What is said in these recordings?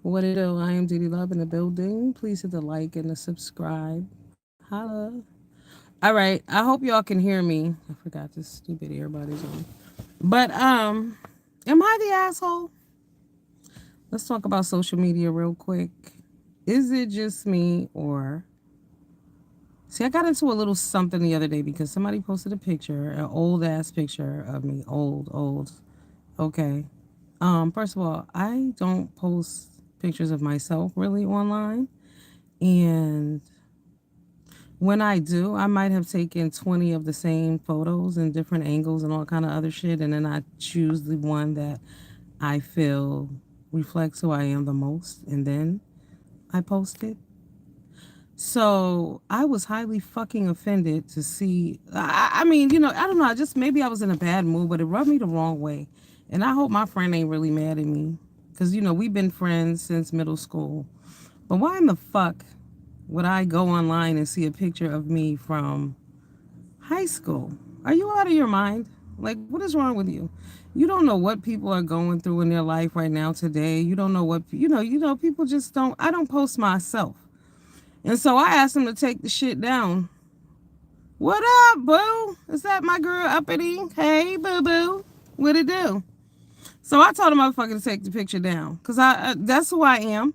What it do? I am DD Love in the building. Please hit the like and the subscribe. Holla. All right. I hope y'all can hear me. I forgot this stupid earbuds on. But am I the asshole? Let's talk about social media real quick. Is it just me or see? I got into a little something the other day because somebody posted a picture, an old ass picture of me, old. Okay. First of all, I don't post pictures of myself really online. And when I do, I might have taken 20 of the same photos in different angles and all kind of other shit. And then I choose the one that I feel reflects who I am the most. And then I post it. So I was highly fucking offended to see. I mean, I don't know. I just maybe I was in a bad mood, but it rubbed me the wrong way. And I hope my friend ain't really mad at me. Because, we've been friends since middle school. But why in the fuck would I go online and see a picture of me from high school? Are you out of your mind? Like, what is wrong with you? You don't know what people are going through in their life right now today. You don't know what, people just don't. I don't post myself. And so I asked him to take the shit down. What up, boo? Is that my girl Uppity? Hey, boo boo. What it do? So I told the motherfucker to take the picture down because that's who I am.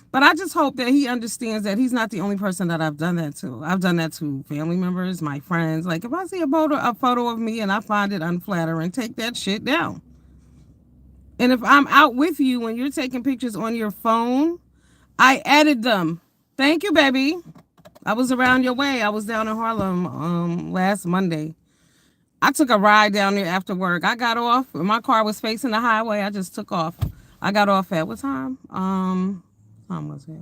But I just hope that he understands that he's not the only person that I've done that to. I've done that to family members, my friends. Like if I see a photo of me and I find it unflattering, take that shit down. And if I'm out with you when you're taking pictures on your phone, I added them. Thank you, baby. I was around your way. I was down in Harlem last Monday. I took a ride down there after work. I got off. My car was facing the highway. I just took off. I got off at what time? Time was it?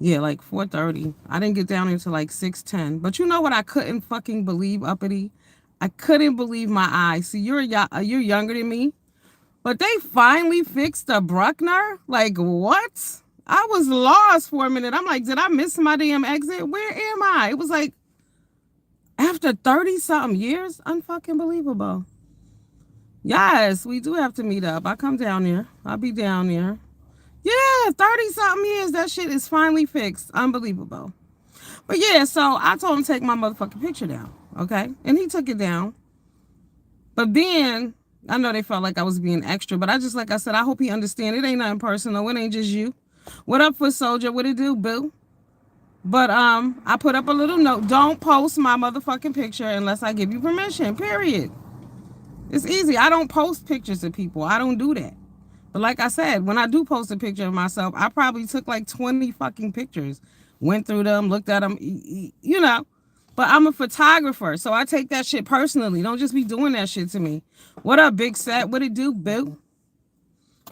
Yeah, like 4:30. I didn't get down until like 6:10. But you know what I couldn't fucking believe, Uppity? I couldn't believe my eyes. See, you're younger than me, but they finally fixed the Bruckner? Like what? I was lost for a minute. I'm like, did I miss my damn exit? Where am I? It was like after 30 something years? Unfucking believable. Yes, we do have to meet up. I come down there. I'll be down there. Yeah, 30 something years. That shit is finally fixed. Unbelievable. But yeah, so I told him to take my motherfucking picture down. Okay. And he took it down. But then I know they felt like I was being extra, but like I said, I hope he understand it ain't nothing personal. It ain't just you. What up, foot soldier? What it do, boo? But I put up a little note. Don't post my motherfucking picture unless I give you permission. Period. It's easy. I don't post pictures of people. I don't do that. But like I said, when I do post a picture of myself, I probably took like 20 fucking pictures, went through them, looked at them, you know. But I'm a photographer, so I take that shit personally. Don't just be doing that shit to me. What up, big set? What it do, boo?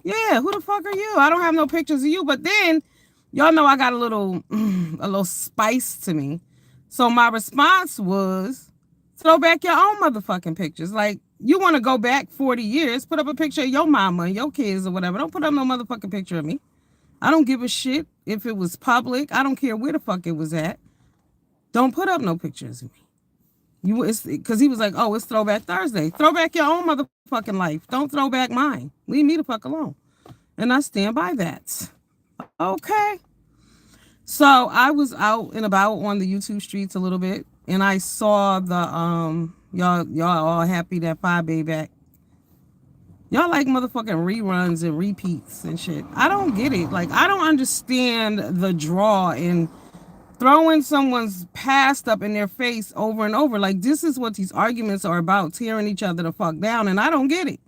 Yeah, who the fuck are you? I don't have no pictures of you. But then, y'all know I got a little spice to me. So my response was, throw back your own motherfucking pictures. Like, you want to go back 40 years, put up a picture of your mama and your kids or whatever. Don't put up no motherfucking picture of me. I don't give a shit if it was public. I don't care where the fuck it was at. Don't put up no pictures of me. Because he was like, oh, it's Throwback Thursday. Throw back your own motherfucking life. Don't throw back mine. Leave me the fuck alone. And I stand by that. Okay. So I was out and about on the YouTube streets a little bit, and I saw the y'all all happy that 5 Bay back. Y'all like motherfucking reruns and repeats and shit. I don't get it. Like I don't understand the draw in throwing someone's past up in their face over and over. Like this is what these arguments are about, tearing each other the fuck down, and I don't get it.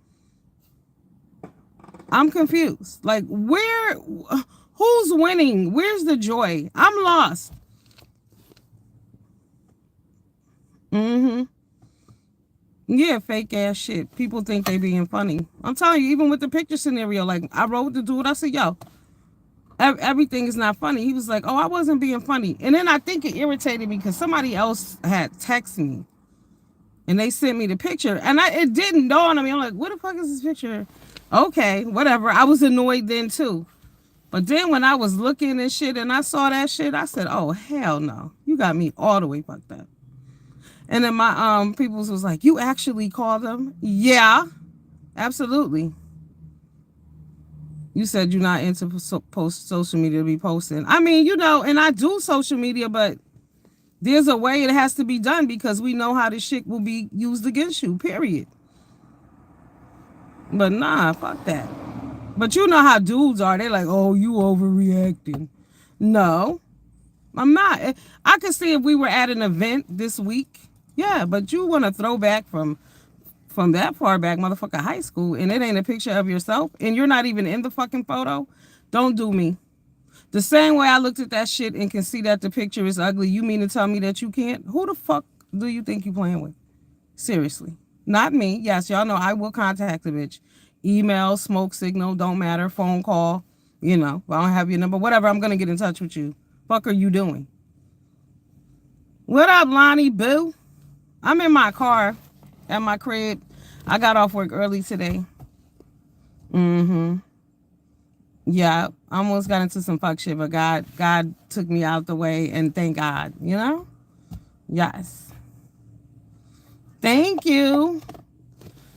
I'm confused. Like who's winning? Where's the joy? I'm lost. Mm-hmm. Yeah, fake ass shit. People think they being funny. I'm telling you, even with the picture scenario, like I wrote the dude, I said, yo, everything is not funny. He was like, oh, I wasn't being funny. And then I think it irritated me because somebody else had texted me and they sent me the picture. And it didn't dawn on me. I'm like, what the fuck is this picture? Okay, whatever. I was annoyed then too. But then when I was looking and shit and I saw that shit, I said, oh, hell no. You got me all the way fucked up. And then my peoples was like, you actually called them? Yeah, absolutely. You said you're not into post social media to be posting. I mean, and I do social media, but there's a way it has to be done because we know how this shit will be used against you, period. But nah, fuck that. But you know how dudes are. They like, oh, you overreacting. No, I'm not. I could see if we were at an event this week. Yeah, but you want to throw back from that far back, motherfucker, high school, and it ain't a picture of yourself, and you're not even in the fucking photo. Don't do me. The same way I looked at that shit and can see that the picture is ugly, you mean to tell me that you can't? Who the fuck do you think you playing with? Seriously. Not me. Yes, y'all know I will contact the bitch. Email, smoke signal, don't matter, phone call, if I don't have your number, whatever, I'm gonna get in touch with you. Fuck are you doing? What up, Lonnie Boo? I'm in my car at my crib. I got off work early today. Mm-hmm. Yeah, I almost got into some fuck shit, but God took me out the way, and thank God, Yes. Thank you.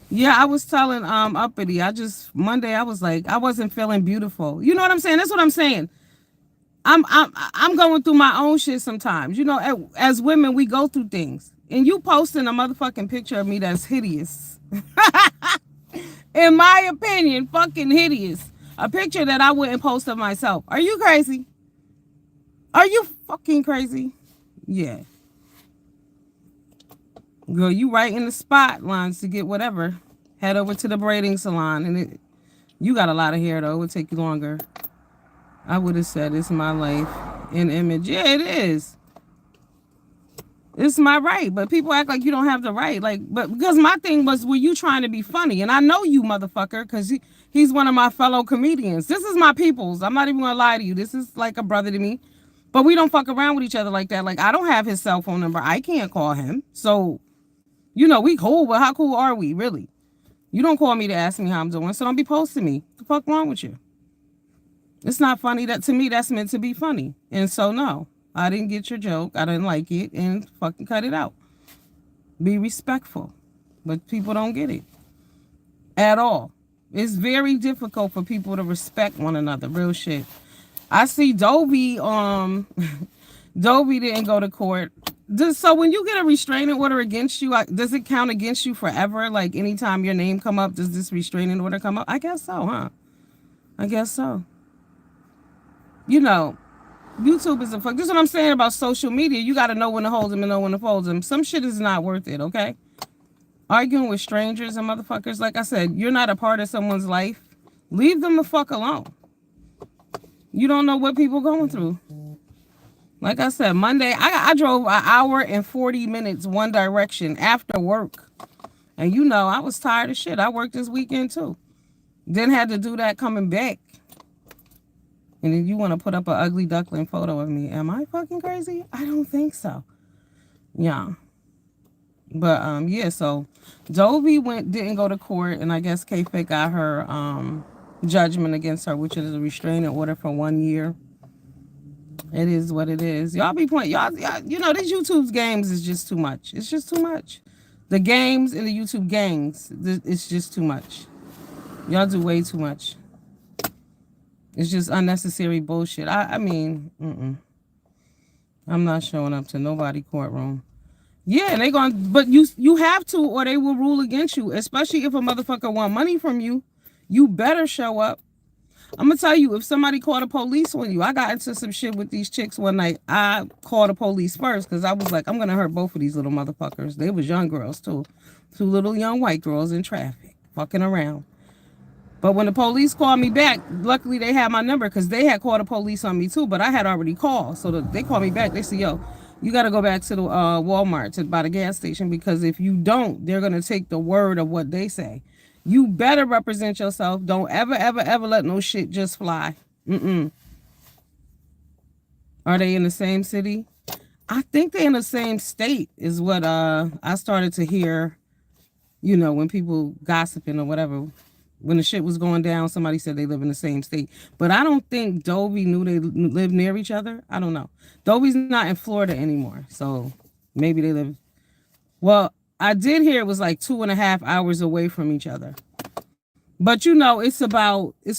Yeah, I was telling Uppity, Monday I was like, I wasn't feeling beautiful. You know what I'm saying? That's what I'm saying. I'm going through my own shit sometimes. As women, we go through things. And you posting a motherfucking picture of me that's hideous. In my opinion, fucking hideous. A picture that I wouldn't post of myself. Are you crazy? Are you fucking crazy? Yeah. Girl, you right in the spot lines to get whatever. Head over to the braiding salon. And you got a lot of hair, though. It would take you longer. I would have said it's my life in image. Yeah, it is. It's my right. But people act like you don't have the right. But because my thing was, were you trying to be funny? And I know you, motherfucker, because he's one of my fellow comedians. This is my people's. I'm not even going to lie to you. This is like a brother to me. But we don't fuck around with each other like that. Like, I don't have his cell phone number. I can't call him. So, we cool. But how cool are we, really? You don't call me to ask me how I'm doing. So don't be posting me. What the fuck wrong with you? It's not funny. That to me, that's meant to be funny. And so, no. I didn't get your joke. I didn't like it. And fucking cut it out. Be respectful. But people don't get it. At all. It's very difficult for people to respect one another. Real shit. I see Dobie, Dobie didn't go to court. So when you get a restraining order against you, does it count against you forever? Like anytime your name come up, does this restraining order come up? I guess so, huh? I guess so. YouTube is a fuck. This is what I'm saying about social media. You got to know when to hold them and know when to fold them. Some shit is not worth it, okay? Arguing with strangers and motherfuckers, like I said, you're not a part of someone's life. Leave them the fuck alone. You don't know what people going through. Like I said, Monday, I drove an hour and 40 minutes one direction after work. And I was tired of shit. I worked this weekend too. Then had to do that coming back. And then you want to put up an ugly duckling photo of me. Am I fucking crazy? I don't think so. Yeah. But, yeah, so Dovey didn't go to court, and I guess K-Fit got her judgment against her, which is a restraining order for 1 year. It is what it is. Y'all be playing, y'all, these YouTube's games is just too much. It's just too much. The games and the YouTube gangs, it's just too much. Y'all do way too much. It's just unnecessary bullshit. I mean, I'm not showing up to nobody courtroom. Yeah, and but you have to, or they will rule against you, especially if a motherfucker want money from you. You better show up. I'm going to tell you, if somebody called the police on you, I got into some shit with these chicks one night. I called the police first because I was like, I'm going to hurt both of these little motherfuckers. They was young girls, too. 2 little young white girls in traffic, fucking around. But when the police called me back, luckily they had my number because they had called the police on me, too. But I had already called. So they called me back. They said, yo, you got to go back to the Walmart by the gas station because if you don't, they're going to take the word of what they say. You better represent yourself. Don't ever, ever, ever let no shit just fly. Are they in the same city? I think they're in the same state is what I started to hear, when people gossiping or whatever. When the shit was going down, somebody said they live in the same state. But I don't think Dobie knew they lived near each other. I don't know. Dobie's not in Florida anymore. So maybe they live... Well, I did hear it was like 2.5 hours away from each other. But you know, it's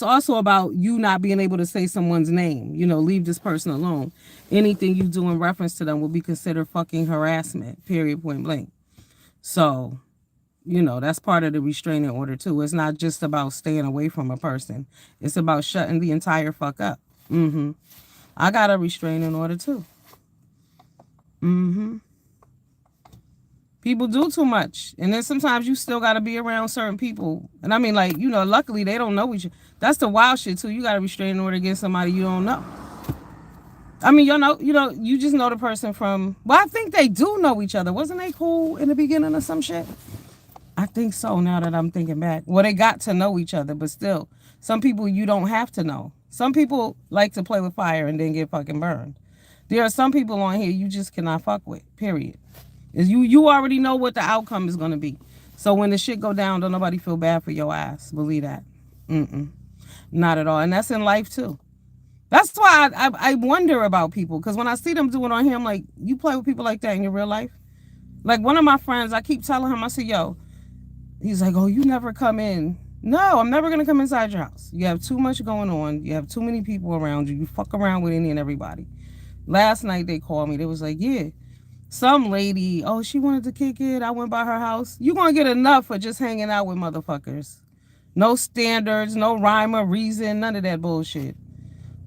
also about you not being able to say someone's name. You know, leave this person alone. Anything you do in reference to them will be considered fucking harassment. Period. Point blank. So, you know, that's part of the restraining order too. It's not just about staying away from a person. It's about shutting the entire fuck up. Mm-hmm. I got a restraining order too. Mm-hmm. People do too much. And then sometimes you still gotta be around certain people. And I mean, like, you know, luckily they don't know each other. That's the wild shit too. You got a restraining order against somebody you don't know. I mean, you just know the person from, well, I think they do know each other. Wasn't they cool in the beginning or some shit? I think so now that I'm thinking back. Well, they got to know each other, but still, some people you don't have to know. Some people like to play with fire and then get fucking burned. There are some people on here you just cannot fuck with, period. Is you already know what the outcome is going to be. So when the shit go down, don't nobody feel bad for your ass. Believe that. Mm-mm. Not at all. And that's in life too. That's why I wonder about people. Because when I see them do it on here, I'm like, you play with people like that in your real life? Like one of my friends, I keep telling him, I say, yo, he's like, oh, you never come in. No, I'm never going to come inside your house. You have too much going on. You have too many people around you. You fuck around with any and everybody. Last night they called me. They was like, yeah, some lady, oh, she wanted to kick it. I went by her house. You going to get enough for just hanging out with motherfuckers. No standards, no rhyme or reason, none of that bullshit.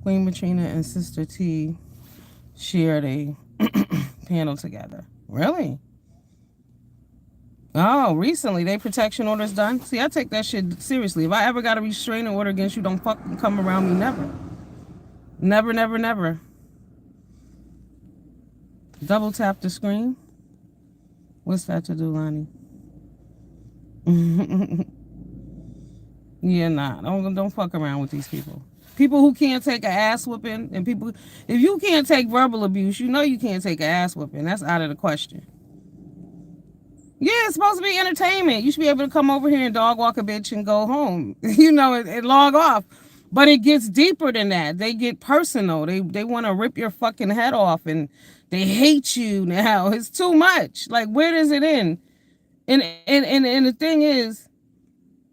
Queen Matrina and Sister T shared a panel together. Really? Oh, recently they protection orders done. See, I take that shit seriously. If I ever got a restraining order against you, don't fucking come around me. Never. Never, never, never. Double tap the screen. What's that to do, Lonnie? Yeah, nah. Don't fuck around with these people. People who can't take an ass whooping and people, if you can't take verbal abuse, you know you can't take an ass whooping. That's out of the question. Yeah, it's supposed to be entertainment. You should be able to come over here and dog walk a bitch and go home, and log off. But it gets deeper than that. They get personal. They want to rip your fucking head off and they hate you now. It's too much. Like, where does it end? And the thing is,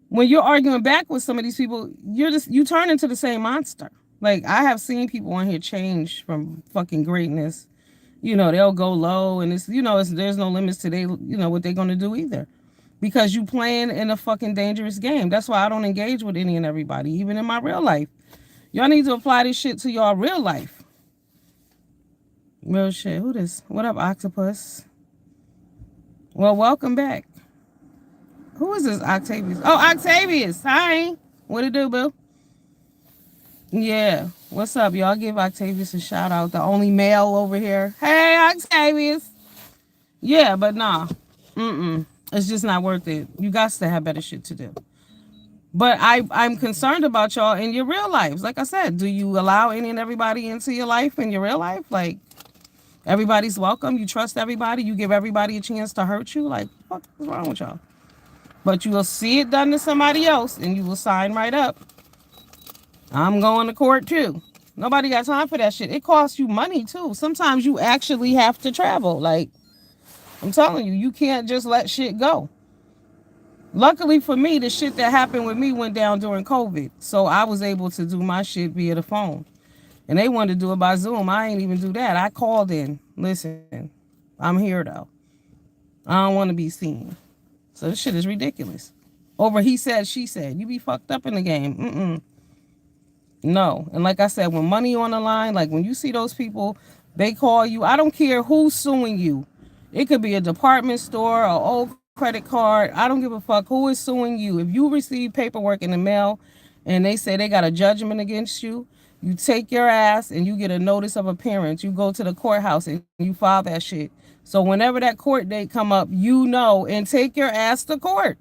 when you're arguing back with some of these people, you turn into the same monster. Like, I have seen people on here change from fucking greatness. They'll go low, and there's no limits to what they're gonna do either, because you playing in a fucking dangerous game. That's why I don't engage with any and everybody, even in my real life. Y'all need to apply this shit to y'all real life. Real shit. Who this? What up, Octopus? Well, welcome back. Who is this, Octavius? Oh, Octavius. Hi. What it do, boo? Yeah. What's up, y'all? Give Octavius a shout out. The only male over here. Hey, Octavius. Yeah, but nah. It's just not worth it. You got to have better shit to do. But I'm concerned about y'all in your real lives. Like I said, do you allow any and everybody into your life in your real life? Like, everybody's welcome. You trust everybody. You give everybody a chance to hurt you. Like, what is wrong with y'all? But you will see it done to somebody else, and you will sign right up. I'm going to court, too. Nobody got time for that shit. It costs you money, too. Sometimes you actually have to travel. Like, I'm telling you, you can't just let shit go. Luckily for me, the shit that happened with me went down during COVID. So I was able to do my shit via the phone. And they wanted to do it by Zoom. I ain't even do that. I called in. Listen, I'm here, though. I don't want to be seen. So this shit is ridiculous. Over he said, she said. You be fucked up in the game. No. And like I said, when money on the line, like when you see those people, they call you. I don't care who's suing you. It could be a department store, an old credit card. I don't give a fuck who is suing you. If you receive paperwork in the mail and they say they got a judgment against you, you take your ass and you get a notice of appearance. You go to the courthouse and you file that shit. So whenever that court date come up, and take your ass to court.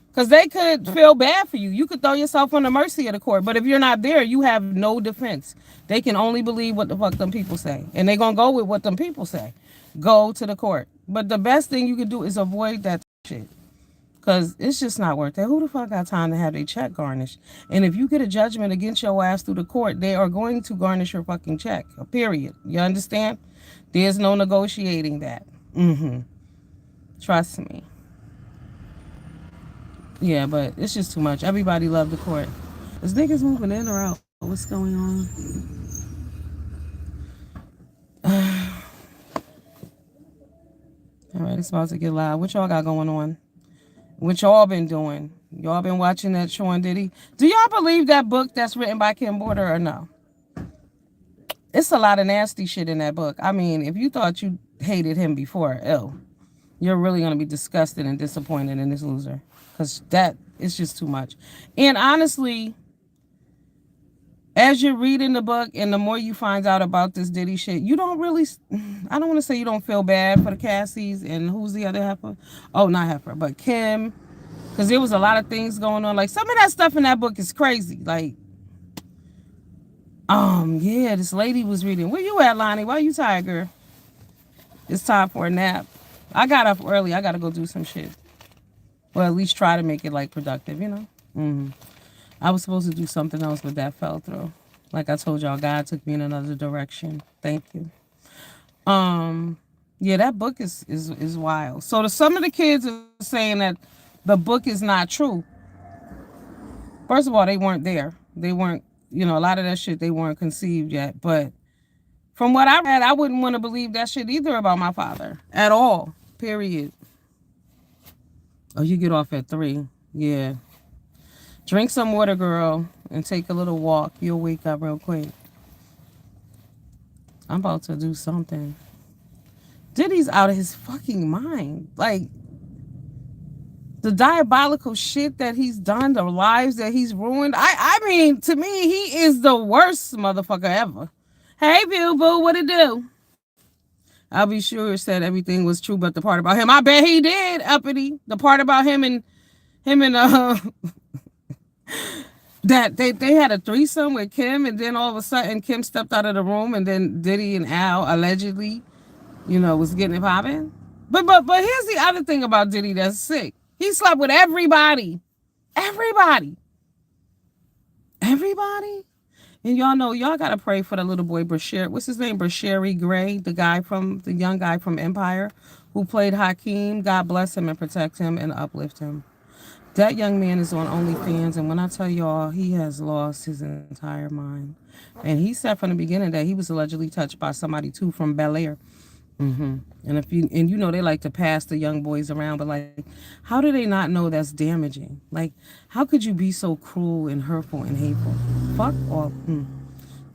Because they could feel bad for you. You could throw yourself on the mercy of the court. But if you're not there, you have no defense. They can only believe what the fuck them people say. And they're going to go with what them people say. Go to the court. But the best thing you can do is avoid that shit. Because it's just not worth it. Who the fuck got time to have their check garnished? And if you get a judgment against your ass through the court, they are going to garnish your fucking check. Period. You understand? There's no negotiating that. Trust me. Yeah, but it's just too much. Everybody loved the court. Is niggas moving in or out? What's going on? All right, it's about to get loud. What y'all got going on? What y'all been doing? Y'all been watching that Sean Diddy? Do y'all believe that book that's written by Kim Porter or no? It's a lot of nasty shit in that book. I mean, if you thought you hated him before, ew, you're really gonna be disgusted and disappointed in this loser, because that is just too much. And honestly, as you're reading the book and the more you find out about this Diddy shit, you don't really, I don't want to say you don't feel bad for the Cassies and who's the other heifer? Oh, not heifer, but Kim, because there was a lot of things going on. Like some of that stuff in that book is crazy. Like, yeah, this lady was reading. Where you at, Lonnie? Why you tired, girl? It's time for a nap. I got up early. I got to go do some shit. Well, at least try to make it like productive, you know? I was supposed to do something else, but that fell through. Like I told y'all, God took me in another direction. Thank you. Yeah, that book is wild. So some of the kids are saying that the book is not true. First of all, they weren't there. They weren't, a lot of that shit they weren't conceived yet. But from what I read, I wouldn't want to believe that shit either about my father at all. Period. Oh, you get off at 3. Yeah. Drink some water, girl, and take a little walk. You'll wake up real quick. I'm about to do something. Diddy's out of his fucking mind. Like, the diabolical shit that he's done, the lives that he's ruined. I mean, to me, he is the worst motherfucker ever. Hey, Boo Boo, what it do? I'll be sure it said everything was true, but the part about him, I bet he did, uppity. The part about him and that they had a threesome with Kim, and then all of a sudden Kim stepped out of the room, and then Diddy and Al allegedly, was getting it popping. But here's the other thing about Diddy that's sick. He slept with everybody. Everybody. Everybody. And y'all know, y'all gotta pray for the little boy Brasher. What's his name? Brashery Gray, the young guy from Empire who played Hakeem. God bless him and protect him and uplift him. That young man is on OnlyFans, and when I tell y'all, he has lost his entire mind. And he said from the beginning that he was allegedly touched by somebody too from Bel Air. And they like to pass the young boys around, but like, how do they not know that's damaging? Like, how could you be so cruel and hurtful and hateful? Fuck all.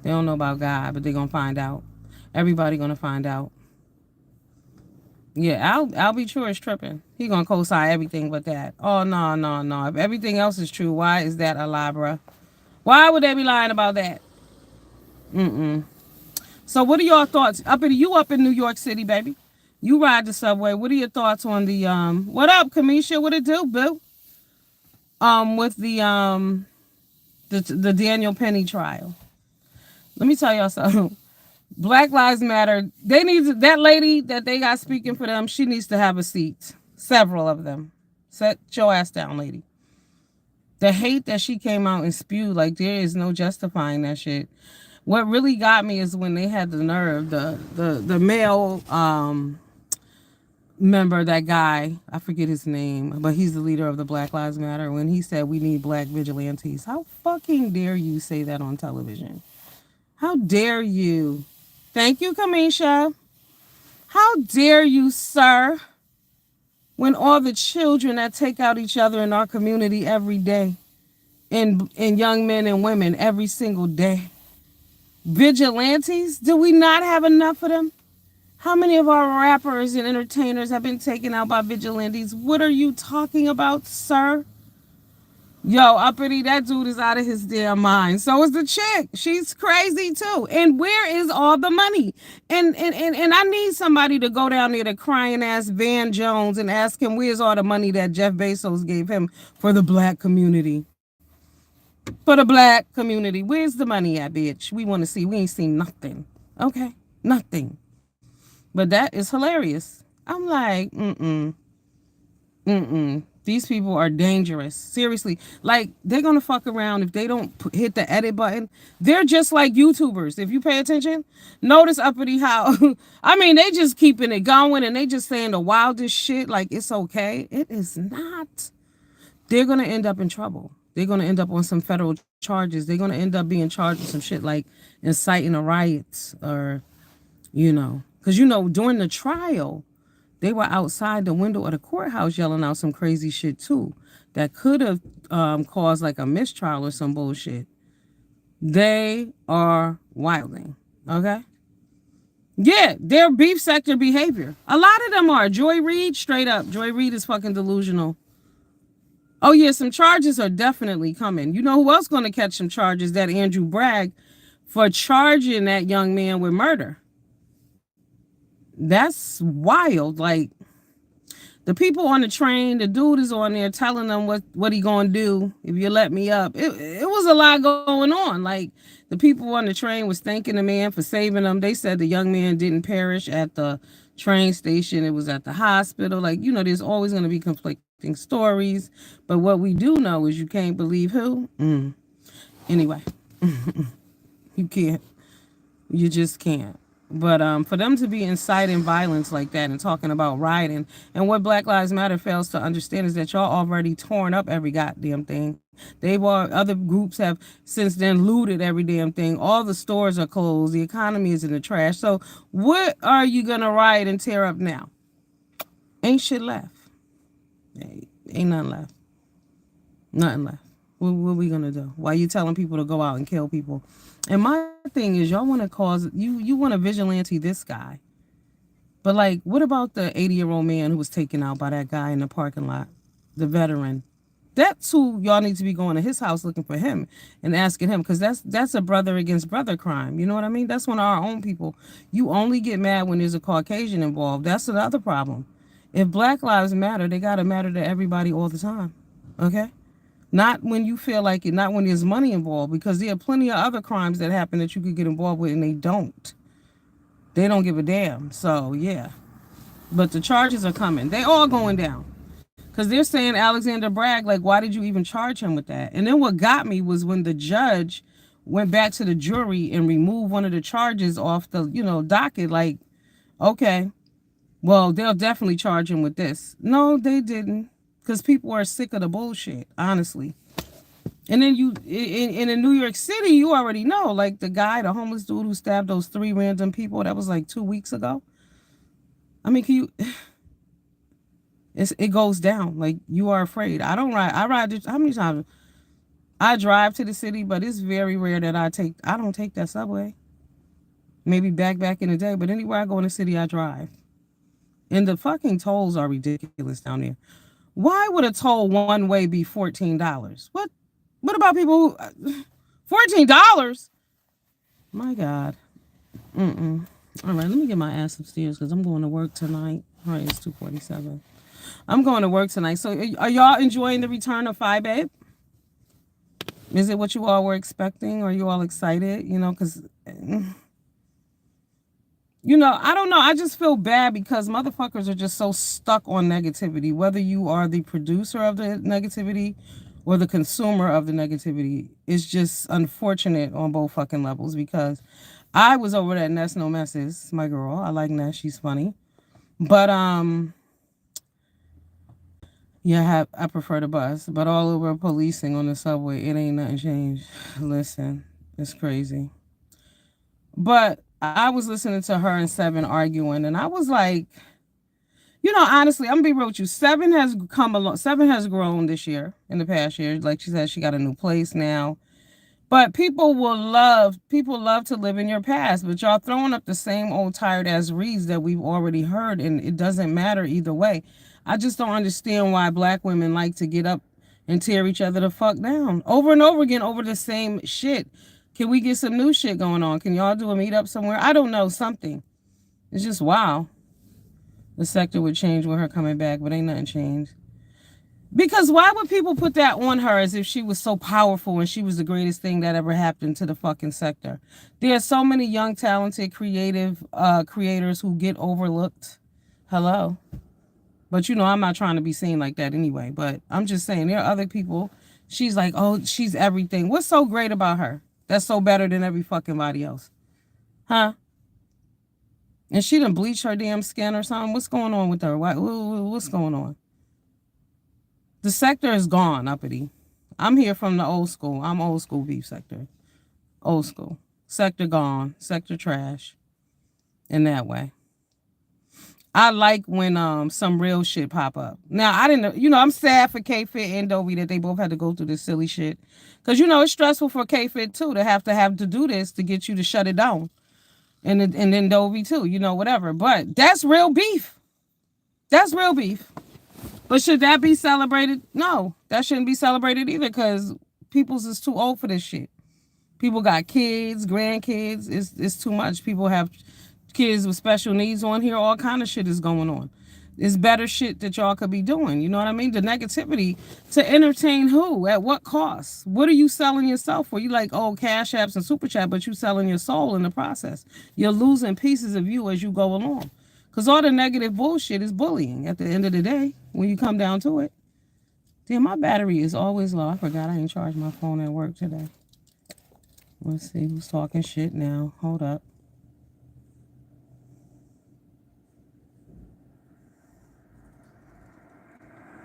They don't know about God, but they're gonna find out. Everybody gonna find out. Yeah, I'll be sure is tripping. He gonna co-sign everything but that. Oh no. If everything else is true, why is that a lie, bruh? Why would they be lying about that? So what are your thoughts? You up in New York City, baby? You ride the subway. What are your thoughts on the what up, Kamisha? What it do, boo? With the Daniel Penny trial. Let me tell y'all something. Black Lives Matter. They need that lady that they got speaking for them. She needs to have a seat. Several of them. Set your ass down, lady. The hate that she came out and spewed, like there is no justifying that shit. What really got me is when they had the nerve, the male member, that guy, I forget his name, but he's the leader of the Black Lives Matter, when he said we need black vigilantes. How fucking dare you say that on television? How dare you? Thank you, Kamisha. How dare you, sir? When all the children that take out each other in our community every day, and young men and women every single day. Vigilantes? Do we not have enough of them? How many of our rappers and entertainers have been taken out by vigilantes? What are you talking about, sir? Yo, uppity, that dude is out of his damn mind. So is the chick. She's crazy too. And where is all the money? And I need somebody to go down there to crying ass Van Jones and ask him where's all the money that Jeff Bezos gave him for the black community. For the black community. Where's the money at, bitch? We want to see. We ain't seen nothing. Okay? Nothing. But that is hilarious. I'm like, These people are dangerous. Seriously. Like, they're going to fuck around if they don't hit the edit button. They're just like YouTubers. If you pay attention, notice uppity how, they just keeping it going and they just saying the wildest shit like it's okay. It is not. they're going to end up in trouble. They're going to end up on some federal charges. They're going to end up being charged with some shit like inciting a riot or, because, during the trial, they were outside the window of the courthouse yelling out some crazy shit too that could have caused like a mistrial or some bullshit. They are wilding. Okay? Yeah, they're beef sector behavior. A lot of them are. Joy Reid, straight up. Joy Reid is fucking delusional. Oh yeah, some charges are definitely coming. You know who else going to catch some charges? That Andrew Bragg for charging that young man with murder. That's wild. Like the people on the train, the dude is on there telling them what he gonna do if you let me up. It was a lot going on. Like the people on the train was thanking the man for saving them. They said the young man didn't perish at the train station. It was at the hospital. Like, there's always gonna be conflicting stories. But what we do know is you can't believe who. Anyway, you can't. You just can't. But for them to be inciting violence like that and talking about rioting, and what Black Lives Matter fails to understand is that y'all already torn up every goddamn thing. Other groups have since then looted every damn thing. All the stores are closed. The economy is in the trash. So what are you gonna riot and tear up now? Ain't shit left. Ain't nothing left. Nothing left. What we gonna do? Why you telling people to go out and kill people? And my thing is, y'all want to cause you want to vigilante this guy, but like, what about the 80-year-old man who was taken out by that guy in the parking lot, the veteran? That's who y'all need to be going to his house looking for him and asking him, because that's a brother against brother crime. You know what I mean? That's one of our own people. You only get mad when there's a Caucasian involved. That's another problem. If Black Lives Matter, they gotta matter to everybody all the time. Okay? Not when you feel like it, not when there's money involved, because there are plenty of other crimes that happen that you could get involved with and they don't. They don't give a damn. So, yeah. But the charges are coming. They all going down. Because they're saying Alexander Bragg, like, why did you even charge him with that? And then what got me was when the judge went back to the jury and removed one of the charges off the, docket. Like, okay, well, they'll definitely charge him with this. No, they didn't. Because people are sick of the bullshit, honestly. And then in New York City, you already know, like the homeless dude who stabbed those 3 random people, that was like 2 weeks ago. I mean, it goes down. Like, you are afraid. I ride, how many times? I drive to the city, but it's very rare that I don't take that subway. Maybe back in the day, but anywhere I go in the city, I drive. And the fucking tolls are ridiculous down there. Why would a toll one way be $14? What about people who $14? My God. All right, let me get my ass upstairs because I'm going to work tonight. All right, it's 2:47. I'm going to work tonight. So are y'all enjoying the return of Phi Babe? Is it what you all were expecting? Are you all excited? Because I don't know. I just feel bad because motherfuckers are just so stuck on negativity. Whether you are the producer of the negativity or the consumer of the negativity, it's just unfortunate on both fucking levels. Because I was over at Ness No Messes, my girl. I like Ness. She's funny. But yeah, I prefer the bus. But all over policing on the subway, it ain't nothing changed. Listen, it's crazy. But I was listening to her and Seven arguing, and I was like, honestly, I'm gonna be real with you. Seven has come along. Seven has grown this year, in the past year. Like she said, she got a new place now. But people love to live in your past, but y'all throwing up the same old tired ass reads that we've already heard, and it doesn't matter either way. I just don't understand why Black women like to get up and tear each other the fuck down over and over again over the same shit. Can we get some new shit going on? Can y'all do a meetup somewhere? I don't know, something. It's just wow. The sector would change with her coming back, but ain't nothing changed. Because why would people put that on her as if she was so powerful and she was the greatest thing that ever happened to the fucking sector? There are so many young, talented, creative creators who get overlooked. Hello. But I'm not trying to be seen like that anyway. But I'm just saying there are other people. She's like, oh, she's everything. What's so great about her? That's so better than every fucking body else. Huh? And she done bleached her damn skin or something. What's going on with her? What's going on? The sector is gone, uppity. I'm here from the old school. I'm old school beef sector. Old school. Sector gone. Sector trash. In that way. I like when some real shit pop up. Now I didn't, I'm sad for K Fit and Dovey that they both had to go through this silly shit, because it's stressful for K Fit too to have to do this to get you to shut it down, and then Dovey too, whatever. But that's real beef. That's real beef. But should that be celebrated? No, that shouldn't be celebrated either, because people's is too old for this shit. People got kids, grandkids. It's too much. People have kids with special needs on here. All kind of shit is going on. It's better shit that y'all could be doing. You know what I mean? The negativity to entertain who? At what cost? What are you selling yourself for? You like, oh, cash apps and super chat, but you selling your soul in the process. You're losing pieces of you as you go along. Because all the negative bullshit is bullying at the end of the day when you come down to it. Damn, my battery is always low. I forgot I ain't charged my phone at work today. Let's see who's talking shit now. Hold up.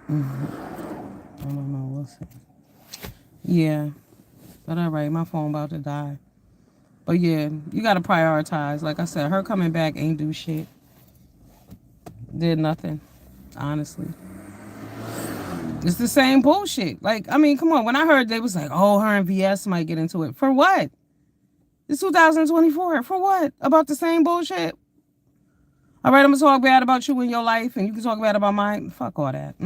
I don't know. We'll see. Yeah. But all right, my phone about to die. But yeah, you got to prioritize. Like I said, her coming back ain't do shit. Did nothing. Honestly. It's the same bullshit. Like, I mean, come on. When I heard they was like, oh, her and VS might get into it. For what? It's 2024. For what? About the same bullshit? All right, I'm going to talk bad about you in your life, and you can talk bad about mine. Fuck all that.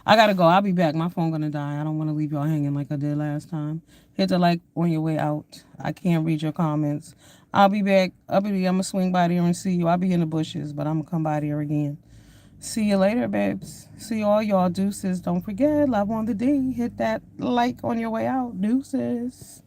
I got to go. I'll be back. My phone going to die. I don't want to leave y'all hanging like I did last time. Hit the like on your way out. I can't read your comments. I'll be back. I'm going to swing by there and see you. I'll be in the bushes, but I'm going to come by there again. See you later, babes. See all y'all. Deuces. Don't forget, love on the D. Hit that like on your way out. Deuces.